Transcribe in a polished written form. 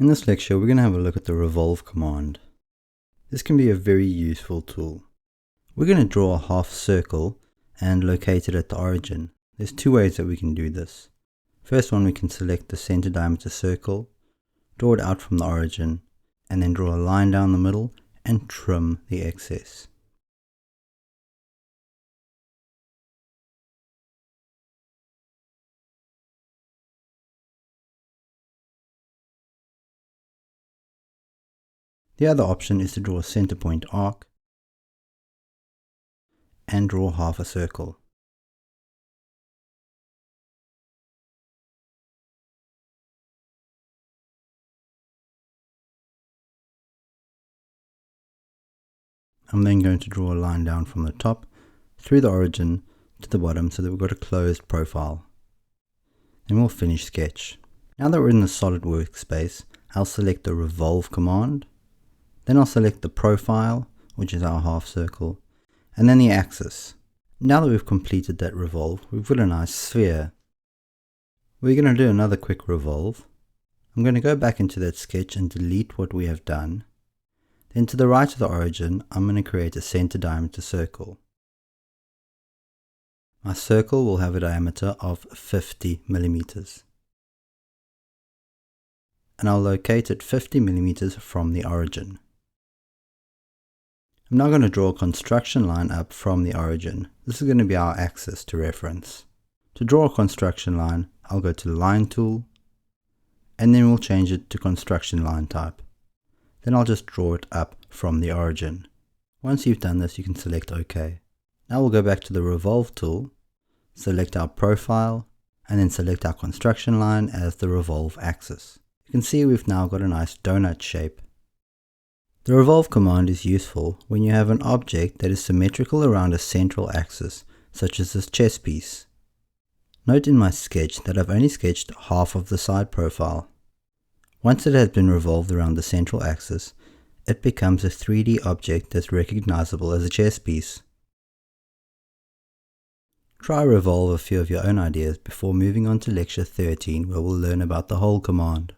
In this lecture, we're going to have a look at the Revolve command. This can be a very useful tool. We're going to draw a half circle and locate it at the origin. There's two ways that we can do this. First one, we can select the center diameter circle, draw it out from the origin, and then draw a line down the middle and trim the excess. The other option is to draw a center point arc and draw half a circle. I'm then going to draw a line down from the top through the origin to the bottom so that we've got a closed profile. Then we'll finish sketch. Now that we're in the solid workspace, I'll select the Revolve command. Then I'll select the profile, which is our half circle, and then the axis. Now that we've completed that revolve, we've got a nice sphere. We're going to do another quick revolve. I'm going to go back into that sketch and delete what we have done. Then to the right of the origin, I'm going to create a center diameter circle. My circle will have a diameter of 50 millimeters. And I'll locate it 50 millimeters from the origin. I'm now going to draw a construction line up from the origin. This is going to be our axis to reference. To draw a construction line, I'll go to the Line tool, and then we'll change it to construction line type. Then I'll just draw it up from the origin. Once you've done this, you can select OK. Now we'll go back to the Revolve tool, select our profile, and then select our construction line as the revolve axis. You can see we've now got a nice donut shape. The Revolve command is useful when you have an object that is symmetrical around a central axis, such as this chess piece. Note in my sketch that I've only sketched half of the side profile. Once it has been revolved around the central axis, it becomes a 3D object that's recognizable as a chess piece. Try Revolve a few of your own ideas before moving on to lecture 13, where we'll learn about the Hole command.